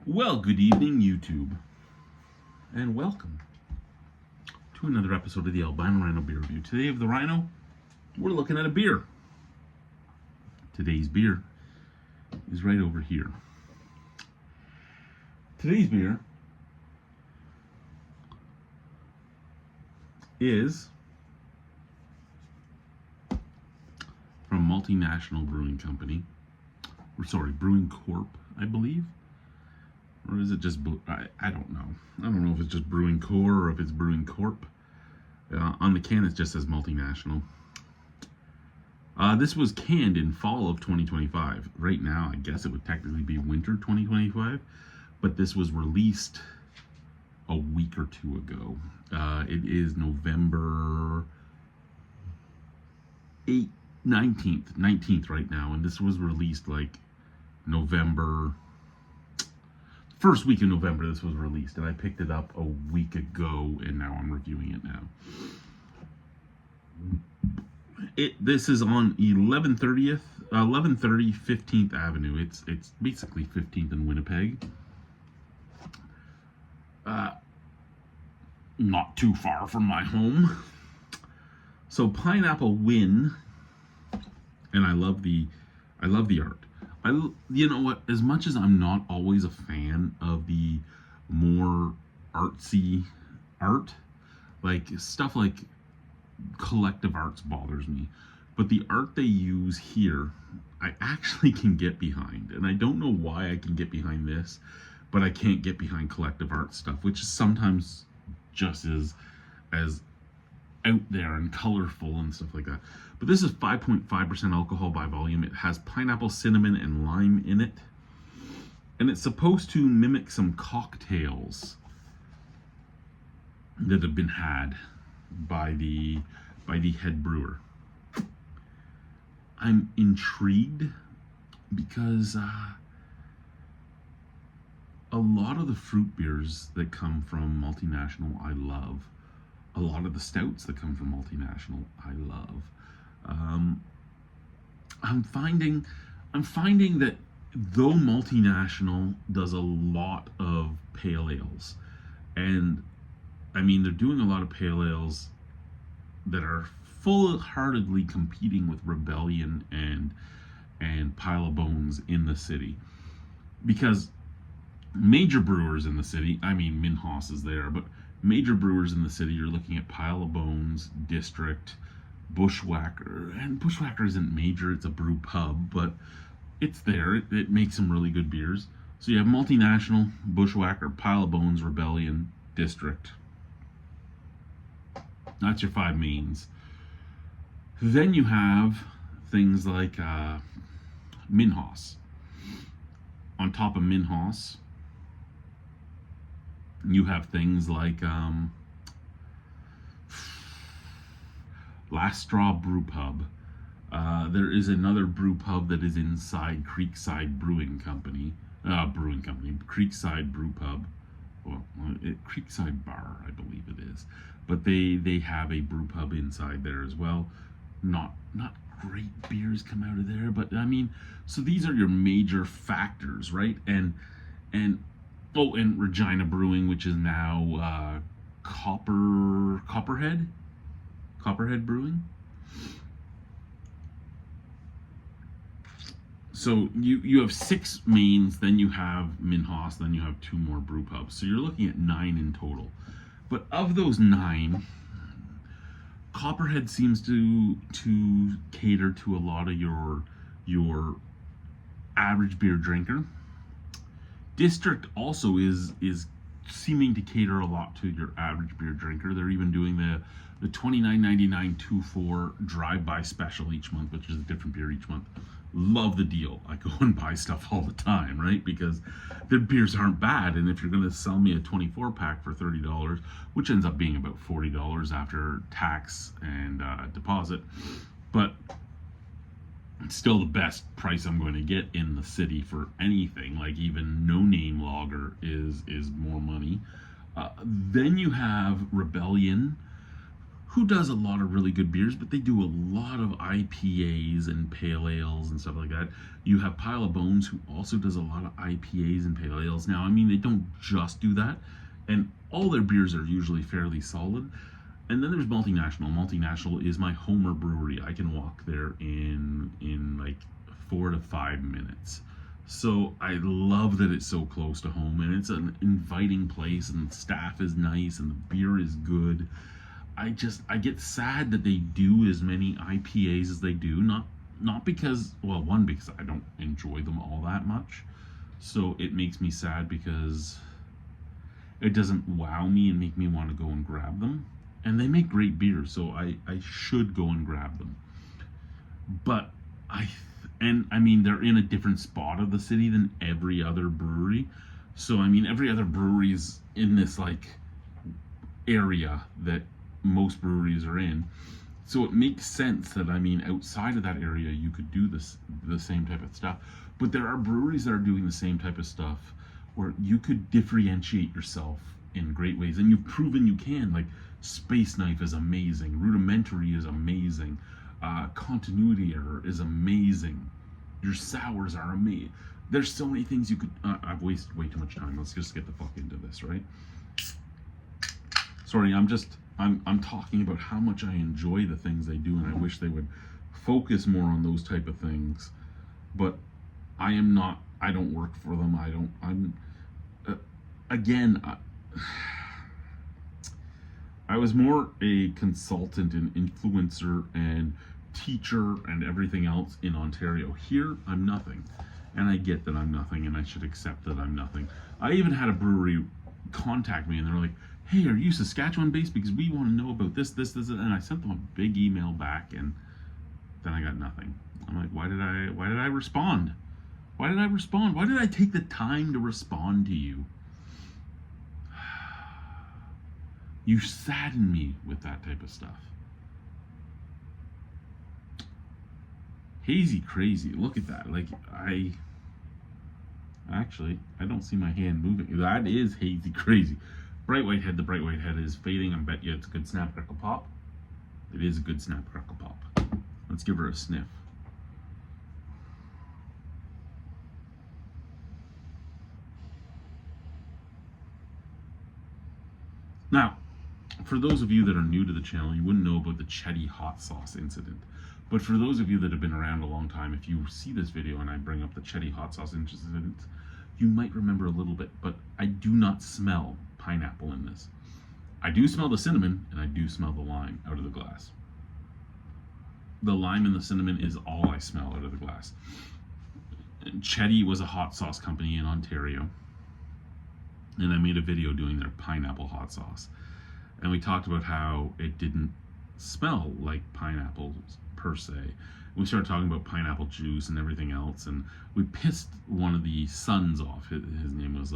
Well, good evening, YouTube, and welcome to another episode of the Albino Rhino Beer Review. Today of the Rhino, we're looking at a beer. Today's beer is right over here. Today's beer is from Multinational Brewing Company, Brewing Corp, I believe. Or is it just, I don't know. I don't know if it's just Brewing Core or if it's Brewing Corp. On the can it just says Multinational. This was canned in fall of 2025. Right now, I guess it would technically be winter 2025. But this was released a week or two ago. It is November 19th right now. And this was released like November... First week in November this was released, and I picked it up a week ago, and now I'm reviewing it now. This is on 1130 15th Avenue. It's basically 15th in Winnipeg. Not too far from my home. So Pineapple Win, and I love the art. You know what, as much as I'm not always a fan of the more artsy art, like stuff like collective arts bothers me, but the art they use here I actually can get behind, and I don't know why I can get behind this, but I can't get behind collective art stuff, which is sometimes just as out there and colorful and stuff like that. But this is 5.5% alcohol by volume. It has pineapple, cinnamon, and lime in it. And it's supposed to mimic some cocktails that have been had by the head brewer. I'm intrigued because a lot of the fruit beers that come from Multinational I love. A lot of the stouts that come from Multinational I love. I'm finding that though Multinational does a lot of pale ales, and I mean they're doing a lot of pale ales that are full-heartedly competing with Rebellion and Pile of Bones in the city, because major brewers in the city, I mean Minhas is there, but major brewers in the city, you're looking at Pile of Bones, District, Bushwhacker, and Bushwhacker isn't major, it's a brew pub, but it's there. It makes some really good beers. So you have Multinational, Bushwhacker, Pile of Bones, Rebellion, District. That's your five mains. Then you have things like Minhas. On top of Minhas, you have things like Last Straw Brew Pub. There is another brew pub that is inside Creekside Creekside Brew Pub. Well, Creekside Bar, I believe it is. But they have a brew pub inside there as well. Not great beers come out of there, but I mean, so these are your major factors, right? And Regina Brewing, which is now Copperhead Brewing. So you have six mains, then you have Minhas, then you have two more brew pubs. So you're looking at 9 in total. But of those 9, Copperhead seems to cater to a lot of your average beer drinker. District also is seeming to cater a lot to your average beer drinker. They're even doing the $29.99 2-4 drive-by special each month, which is a different beer each month. Love the deal. I go and buy stuff all the time, right? Because their beers aren't bad, and if you're going to sell me a 24-pack for $30, which ends up being about $40 after tax and deposit, but it's still the best price I'm going to get in the city for anything. Like even No Name Lager is more money. Then you have Rebellion, who does a lot of really good beers, but they do a lot of IPAs and pale ales and stuff like that. You have Pile of Bones, who also does a lot of IPAs and pale ales. Now, I mean, they don't just do that, and all their beers are usually fairly solid. And then there's Multinational. Multinational is my Homer brewery. I can walk there in like 4 to 5 minutes. So I love that it's so close to home, and it's an inviting place, and the staff is nice, and the beer is good. I get sad that they do as many IPAs as they do. Not because, well, one, because I don't enjoy them all that much. So it makes me sad because it doesn't wow me and make me want to go and grab them. And they make great beer, so I should go and grab them. But I mean, they're in a different spot of the city than every other brewery. So I mean, every other brewery is in this like area that most breweries are in. So it makes sense that, I mean, outside of that area you could do the same type of stuff. But there are breweries that are doing the same type of stuff where you could differentiate yourself in great ways, and you've proven you can. Like Space Knife is amazing, Rudimentary is amazing, Continuity Error is amazing, your sours are amazing. There's so many things you could I've wasted way too much time. Let's just get the fuck into this, right? Sorry, I'm talking about how much I enjoy the things they do, and I wish they would focus more on those type of things. But I don't work for them. I was more a consultant and influencer and teacher and everything else in Ontario. Here, I'm nothing. And I get that I'm nothing, and I should accept that I'm nothing. I even had a brewery contact me, and they're like, hey, are you Saskatchewan based? Because we want to know about this, and I sent them a big email back, and then I got nothing. I'm like, why did I respond? Why did I respond? Why did I take the time to respond to you? You sadden me with that type of stuff. Hazy Crazy, look at that. Like, I don't see my hand moving. That is Hazy Crazy. Bright White Head, the Bright White Head is fading. I bet you it's a good Snap Crackle Pop. It is a good Snap Crackle Pop. Let's give her a sniff. Now, for those of you that are new to the channel, you wouldn't know about the Chetty hot sauce incident. But for those of you that have been around a long time, if you see this video and I bring up the Chetty hot sauce incident, you might remember a little bit, but I do not smell pineapple in this. I do smell the cinnamon, and I do smell the lime out of the glass. The lime and the cinnamon is all I smell out of the glass. Chetty was a hot sauce company in Ontario, and I made a video doing their pineapple hot sauce. And we talked about how it didn't smell like pineapples per se. We started talking about pineapple juice and everything else, and we pissed one of the sons off. His name was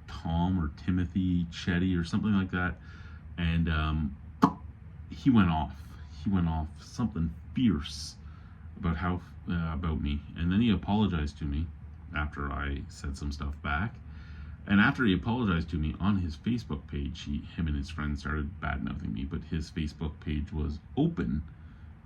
Tom or Timothy Chetty or something like that, and he went off. He went off something fierce about about me, and then he apologized to me after I said some stuff back. And after he apologized to me on his Facebook page, him and his friends started bad-mouthing me, but his Facebook page was open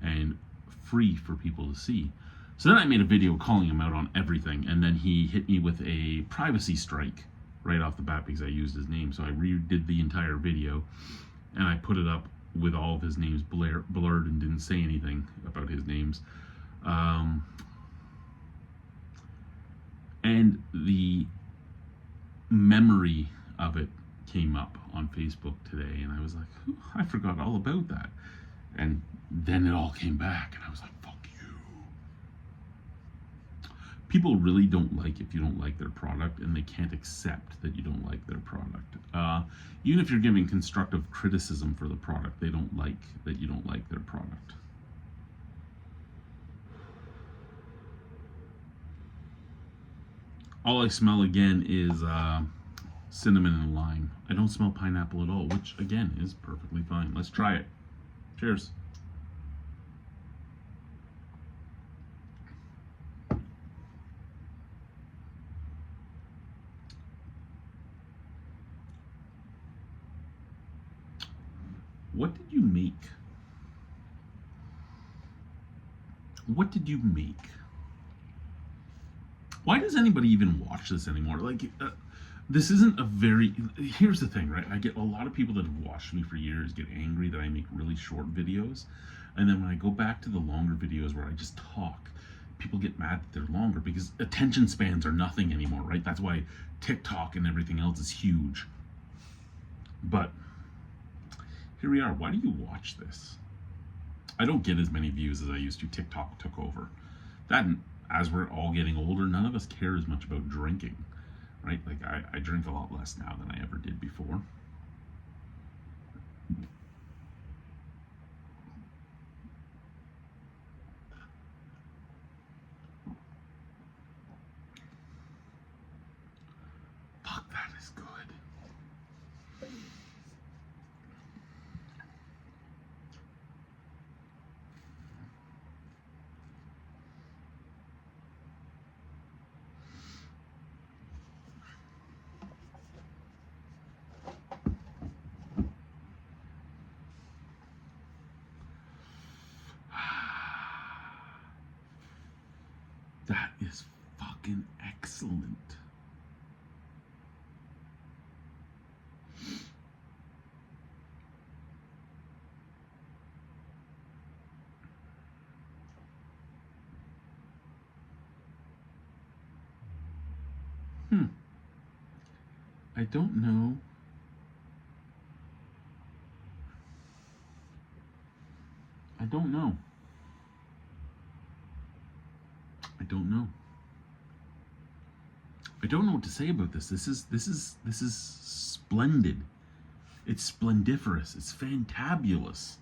and free for people to see. So then I made a video calling him out on everything, and then he hit me with a privacy strike right off the bat because I used his name. So I redid the entire video, and I put it up with all of his names blurred and didn't say anything about his names. And the memory of it came up on Facebook today, and I was like, I forgot all about that. And then it all came back, and I was like, fuck you. People really don't like if you don't like their product, and they can't accept that you don't like their product. Even if you're giving constructive criticism for the product, they don't like that you don't like their product. All I smell again is cinnamon and lime. I don't smell pineapple at all, which again is perfectly fine. Let's try it. Cheers. What did you make? What did you make? Why does anybody even watch this anymore? Like, this isn't a very... Here's the thing, right? I get a lot of people that have watched me for years get angry that I make really short videos. And then when I go back to the longer videos where I just talk, people get mad that they're longer because attention spans are nothing anymore, right? That's why TikTok and everything else is huge. But here we are. Why do you watch this? I don't get as many views as I used to. TikTok took over. That, as we're all getting older, none of us care as much about drinking, right? Like, I drink a lot less now than I ever did before. Fuck, that is good. That is fucking excellent. I don't know. I don't know. I don't know. I don't know what to say about this. This is splendid. It's splendiferous. It's fantabulous.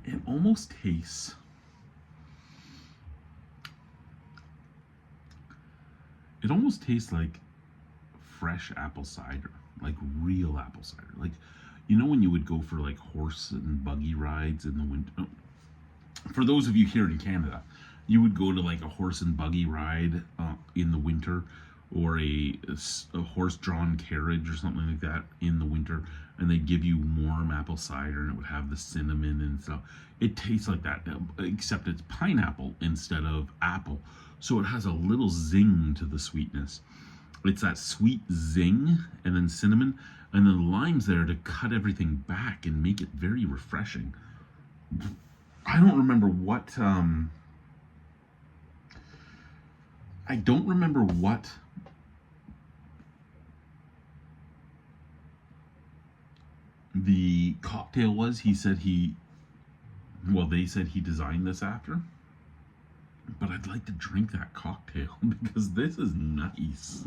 It almost tastes... It almost tastes like fresh apple cider, like real apple cider. Like, you know when you would go for like horse and buggy rides in the winter? For those of you here in Canada, you would go to like a horse and buggy ride in the winter, or a horse-drawn carriage or something like that in the winter, and they'd give you warm apple cider, and it would have the cinnamon and stuff. It tastes like that, except it's pineapple instead of apple. So it has a little zing to the sweetness. It's that sweet zing, and then cinnamon, and then lime's there to cut everything back and make it very refreshing. I don't remember what... I don't remember what the cocktail was. He said they said he designed this after. But I'd like to drink that cocktail because this is nice.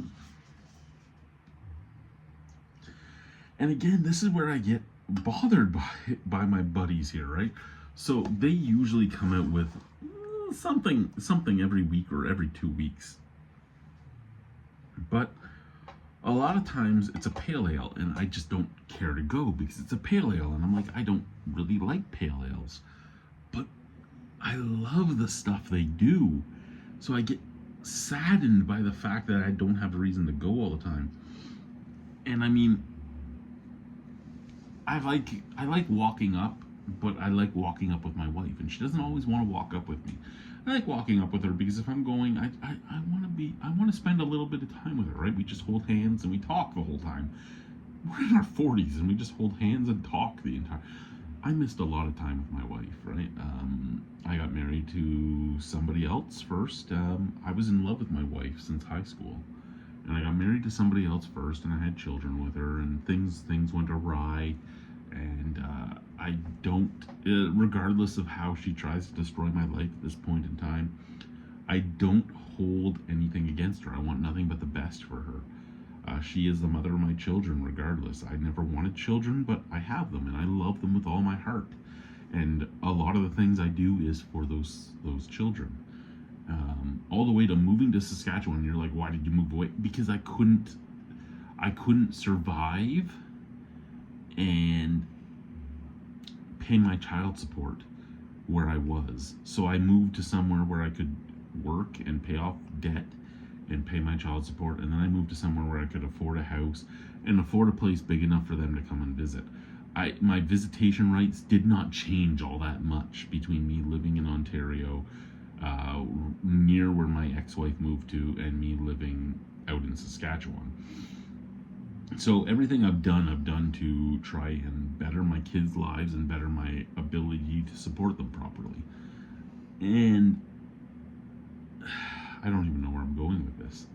And again, this is where I get bothered by my buddies here, right? So they usually come out with something every week or every 2 weeks. But a lot of times it's a pale ale, and I just don't care to go because it's a pale ale, and I'm like, I don't really like pale ales. But I love the stuff they do. So I get saddened by the fact that I don't have a reason to go all the time. And I mean, I like walking up, but I like walking up with my wife, and she doesn't always want to walk up with me. I like walking up with her because if I'm going, I want to spend a little bit of time with her, right? We just hold hands and we talk the whole time. We're in our 40s and we just hold hands and talk the entire... I missed a lot of time with my wife, right? I got married to somebody else first. I was in love with my wife since high school, and I got married to somebody else first, and I had children with her, and things went awry. And I don't, regardless of how she tries to destroy my life at this point in time, I don't hold anything against her. I want nothing but the best for her. She is the mother of my children, regardless. I never wanted children, but I have them, and I love them with all my heart. And a lot of the things I do is for those children. All the way to moving to Saskatchewan. You're like, why did you move away? Because I couldn't survive and pay my child support where I was. So I moved to somewhere where I could work and pay off debt and pay my child support, and then I moved to somewhere where I could afford a house and afford a place big enough for them to come and visit. My visitation rights did not change all that much between me living in Ontario, near where my ex-wife moved to, and me living out in Saskatchewan. So everything I've done to try and better my kids' lives and better my ability to support them properly. And I don't even know where I'm going with this.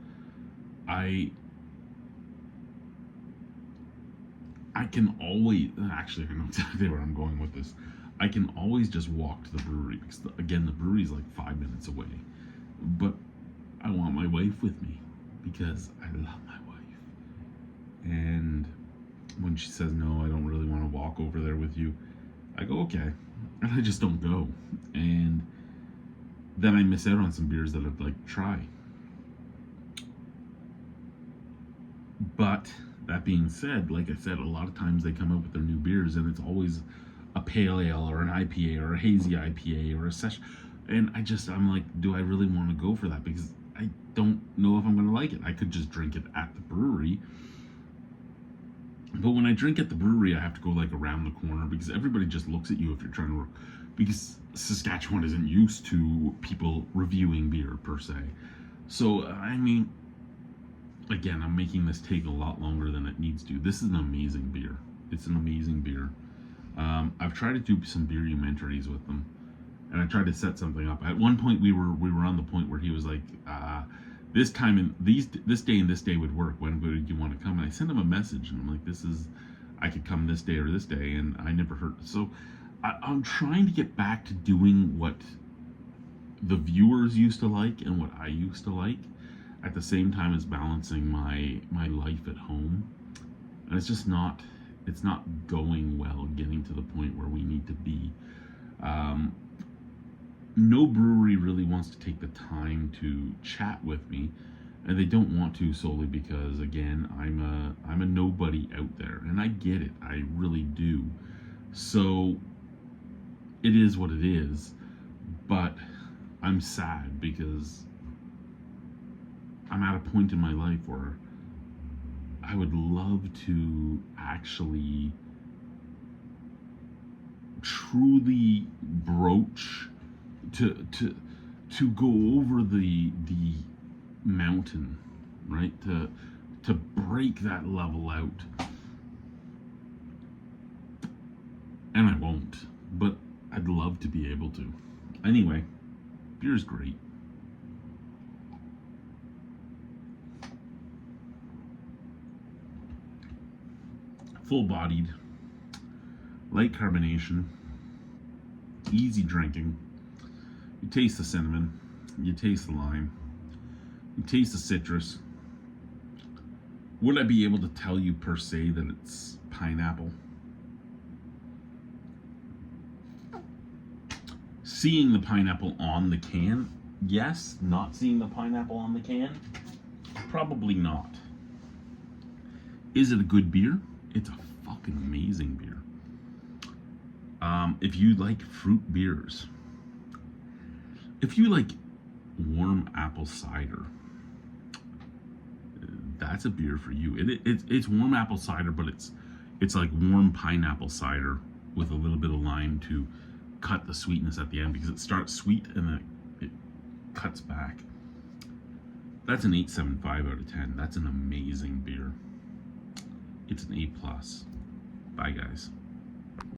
I can always, actually, I know exactly where I'm going with this. I can always just walk to the brewery because, again, the brewery is like 5 minutes away. But I want my wife with me because I love my wife. And when she says, no, I don't really want to walk over there with you, I go, okay. And I just don't go. And then I miss out on some beers that I'd like to try. But that being said, like I said, a lot of times they come out with their new beers and it's always a pale ale or an IPA or a hazy IPA or a session. And I'm like, do I really want to go for that? Because I don't know if I'm going to like it. I could just drink it at the brewery. But when I drink at the brewery, I have to go like around the corner because everybody just looks at you if you're trying to work. Because Saskatchewan isn't used to people reviewing beer per se. So, I mean, again, I'm making this take a lot longer than it needs to. This is an amazing beer. It's an amazing beer. I've tried to do some beer-umentaries with them, and I tried to set something up. At one point, we were on the point where he was like, "This time and this day and this day would work. When would you want to come?" And I sent him a message, and I'm like, I could come this day or this day," and I never heard. So I'm trying to get back to doing what the viewers used to like and what I used to like, at the same time as balancing my life at home. And it's not going well, getting to the point where we need to be. No brewery really wants to take the time to chat with me, and they don't want to solely because, again, I'm a nobody out there, and I get it, I really do. So it is what it is, but I'm sad because I'm at a point in my life where I would love to actually truly broach to go over the mountain, right? To break that level out. And I won't, but I'd love to be able to. Anyway, beer's great. Full-bodied, light carbonation, easy drinking. You taste the cinnamon, you taste the lime, you taste the citrus. Would I be able to tell you per se that it's pineapple? Seeing the pineapple on the can, yes. Not seeing the pineapple on the can, probably not. Is it a good beer? It's a fucking amazing beer. If you like fruit beers, if you like warm apple cider, that's a beer for you. It's warm apple cider, but it's like warm pineapple cider with a little bit of lime to cut the sweetness at the end, because it starts sweet and then it cuts back. That's an 8.75 out of 10. That's an amazing beer. It's an A+. Bye, guys.